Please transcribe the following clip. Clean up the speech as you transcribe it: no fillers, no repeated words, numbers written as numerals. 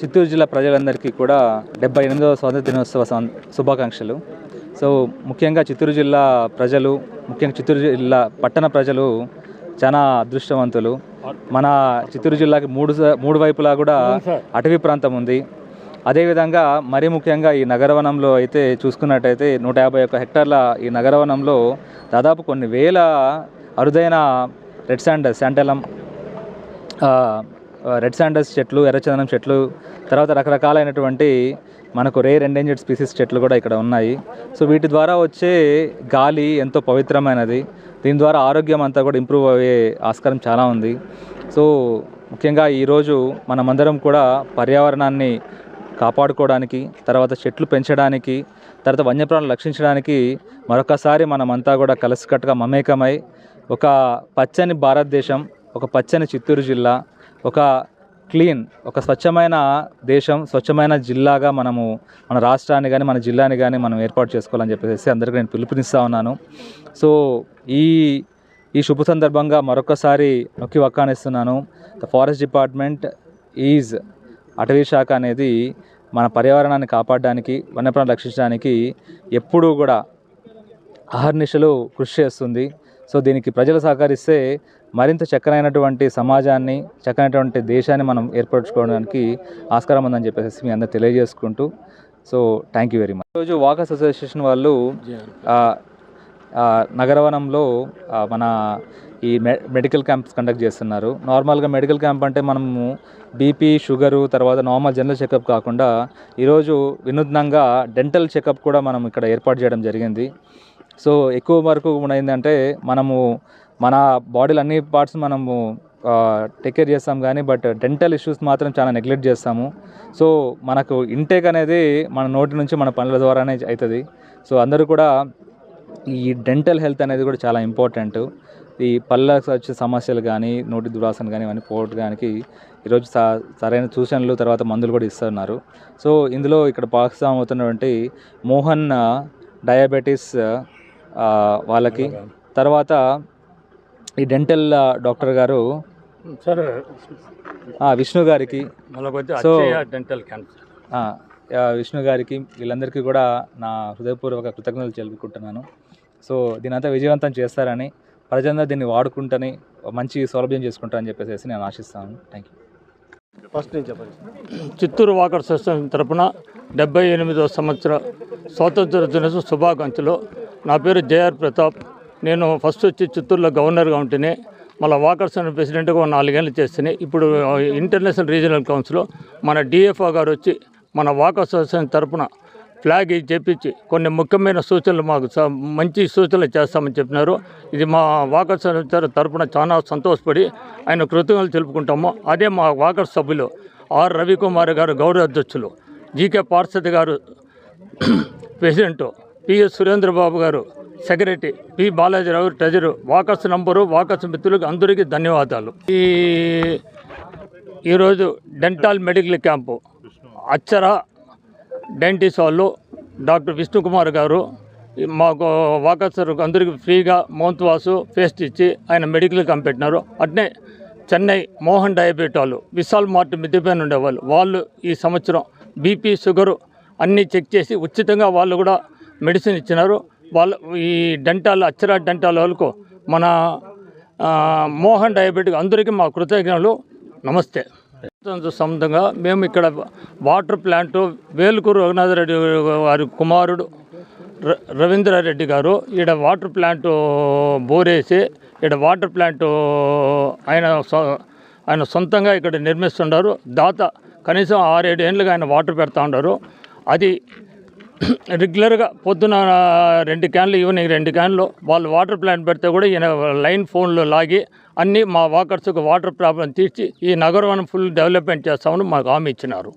చిత్తూరు జిల్లా ప్రజలందరికీ కూడా 78వ స్వాతంత్ర దినోత్సవ శుభాకాంక్షలు. సో ముఖ్యంగా చిత్తూరు జిల్లా ప్రజలు, ముఖ్యంగా చిత్తూరు జిల్లా పట్టణ ప్రజలు చాలా అదృష్టవంతులు. మన చిత్తూరు జిల్లాకి మూడు వైపులా కూడా అటవీ ప్రాంతం ఉంది. అదేవిధంగా మరీ ముఖ్యంగా ఈ నగరవనంలో అయితే చూసుకున్నట్టయితే 151 హెక్టార్ల ఈ నగరవనంలో దాదాపు కొన్ని వేల అరుదైన రెడ్ శాండలం రెడ్ శాండల్స్ చెట్లు, ఎర్రచందనం చెట్లు, తర్వాత రకరకాలైనటువంటి మనకు రేర్ ఎండేంజర్డ్ స్పీసీస్ చెట్లు కూడా ఇక్కడ ఉన్నాయి. సో వీటి ద్వారా వచ్చే గాలి ఎంతో పవిత్రమైనది. దీని ద్వారా ఆరోగ్యం అంతా కూడా ఇంప్రూవ్ అయ్యే ఆస్కారం చాలా ఉంది. సో ముఖ్యంగా ఈరోజు మనమందరం కూడా పర్యావరణాన్ని కాపాడుకోవడానికి, తర్వాత చెట్లు పెంచడానికి, తర్వాత వన్యప్రాణులు రక్షించడానికి మరొకసారి మనమంతా కూడా కలిసికట్టుగా మమేకమై ఒక పచ్చని భారతదేశం, ఒక పచ్చని చిత్తూరు జిల్లా, ఒక స్వచ్ఛమైన దేశం, స్వచ్ఛమైన జిల్లాగా మనము మన రాష్ట్రాన్ని కానీ మన జిల్లాని కానీ మనం ఏర్పాటు చేసుకోవాలని చెప్పేసి అందరికీ నేను పిలుపునిస్తూ ఉన్నాను. సో ఈ శుభ సందర్భంగా మరొకసారి నొక్కి వక్కానిస్తున్నాను. ద ఫారెస్ట్ డిపార్ట్మెంట్ ఈజ్ అటవీ శాఖ అనేది మన పర్యావరణాన్ని కాపాడడానికి, వన్యప్రాణులు రక్షించడానికి ఎప్పుడూ కూడా అహర్నిశలు కృషి చేస్తుంది. సో దీనికి ప్రజలు సహకరిస్తే మరింత చక్కనైనటువంటి సమాజాన్ని, చక్కనైనటువంటి దేశాన్ని మనం ఏర్పరచుకోవడానికి ఆస్కారం ఉందని చెప్పేసి మీ అందరూ తెలియజేసుకుంటూ, so thank you very much. ఈరోజు వాకర్స్ అసోసియేషన్ వాళ్ళు నగరవనంలో మన ఈ మెడికల్ క్యాంప్స్ కండక్ట్ చేస్తున్నారు. నార్మల్గా మెడికల్ క్యాంప్ అంటే మనము బీపీ, షుగరు, తర్వాత నార్మల్ జనరల్ చెకప్ కాకుండా ఈరోజు వినూత్నంగా డెంటల్ చెకప్ కూడా మనం ఇక్కడ ఏర్పాటు చేయడం జరిగింది. సో ఎక్కువ వరకు ఏంటంటే మనము మన బాడీలో అన్ని పార్ట్స్ మనము టేక్ కేర్ చేస్తాం కానీ బట్ డెంటల్ ఇష్యూస్ మాత్రం చాలా నెగ్లెక్ట్ చేస్తాము. సో మనకు ఇంటేక్ అనేది మన నోటి నుంచి మన పనుల ద్వారానే అవుతుంది. సో అందరూ కూడా ఈ డెంటల్ హెల్త్ అనేది కూడా చాలా ఇంపార్టెంట్. ఈ పళ్ళకు వచ్చే సమస్యలు కానీ, నోటి దురాసన కానీ ఇవన్నీ పోవడానికి ఈరోజు సరైన సూచనలు, తర్వాత మందులు కూడా ఇస్తున్నారు. సో ఇందులో ఇక్కడ భాగస్వామ్యం అవుతున్నటువంటి మోహన్ డయాబెటీస్ వాళ్ళకి, తర్వాత ఈ డెంటల్ డాక్టర్ గారు విష్ణు గారికి, సో డెంటల్ క్యాన్సర్ విష్ణు గారికి, వీళ్ళందరికీ కూడా నా హృదయపూర్వక కృతజ్ఞతలు తెలుపుకుంటున్నాను. సో దీనంతా విజయవంతం చేస్తారని, ప్రజలందరూ దీన్ని వాడుకుంటని మంచి సౌలభ్యం చేసుకుంటారని చెప్పేసి నేను ఆశిస్తాను. Thank you. ఫస్ట్ నుంచి చెప్పండి. చిత్తూరు వాకర్స్ అసోసియేషన్ తరఫున 78వ సంవత్సర స్వాతంత్ర దినోత్సవ శుభాకాంక్షలు. నా పేరు జేఆర్ ప్రతాప్. నేను ఫస్ట్ వచ్చి చిత్తూరులో గవర్నర్గా ఉంటేనే, మళ్ళీ వాకర్స్ అనే ప్రెసిడెంట్గా 4 ఏళ్ళు చేస్తేనే, ఇప్పుడు ఇంటర్నేషనల్ రీజనల్ కౌన్సిల్ మన డిఎఫ్ఓ గారు వచ్చి మన వాకర్స్ అసోసియేషన్ తరఫున ఫ్లాగ్ చేపించి కొన్ని ముఖ్యమైన సూచనలు మాకు మంచి సూచనలు చేస్తామని చెప్పినారు. ఇది మా వాకర్స్ తరఫున చాలా సంతోషపడి ఆయన కృతజ్ఞతలు తెలుపుకుంటాము. అదే మా వాకర్స్ సభ్యులు ఆర్ రవికుమార్ గారు గౌరవ అధ్యక్షులు, జీకే పార్షద్ గారు president, PS Surendrababu garu secretary, P Balajirao treasurer, walkers number, walkers మిత్రులకు అందరికీ ధన్యవాదాలు. ఈరోజు డెంటల్ మెడికల్ క్యాంపు అచ్చర డెంటిస్ట్ వాళ్ళు డాక్టర్ విష్ణుకుమార్ గారు మాకు వాకర్స్ అందరికీ ఫ్రీగా మౌత్ వాష్, పేస్ట్ ఇచ్చి ఆయన మెడికల్ క్యాంప్ పెట్టినారు. అట్నే చెన్నై మోహన్ డయాబెట్ వాళ్ళు, విశాల్ మార్ట్ మిద్దెపైన ఉండేవాళ్ళు, వాళ్ళు ఈ సంవత్సరం బీపీ, షుగరు అన్నీ చెక్ చేసి ఉచితంగా వాళ్ళు కూడా మెడిసిన్ ఇచ్చినారు. వాళ్ళు ఈ డెంటాల్ అచ్చరా డెంటాల్ వాళ్ళకు మన మోహన్ డయాబెటిక్ అందరికీ మా కృతజ్ఞతలు. నమస్తే. సంబంధంగా మేము ఇక్కడ వాటర్ ప్లాంట్ వేలుకూరు రఘునాథరెడ్డి వారి కుమారుడు రవీంద్రారెడ్డి గారు ఈడ వాటర్ ప్లాంట్ బోరేసి ఈడ వాటర్ ప్లాంట్ ఆయన సొంతంగా ఇక్కడ నిర్మిస్తున్నారు. దాత కనీసం 6-7 ఏళ్ళుగా ఆయన వాటర్ పెడతా ఉన్నారు. అది రెగ్యులర్గా పొద్దున 2 క్యాన్లు, ఈవినింగ్ 2 క్యాన్లు వాళ్ళు వాటర్ ప్లాంట్ పెడితే కూడా ఈయన లైన్ ఫోన్లో లాగి అన్నీ మా వాకర్స్కు వాటర్ ప్రాబ్లం తీర్చి ఈ నగరవనం ఫుల్ డెవలప్మెంట్ చేస్తామని మాకు హామీ ఇచ్చినారు.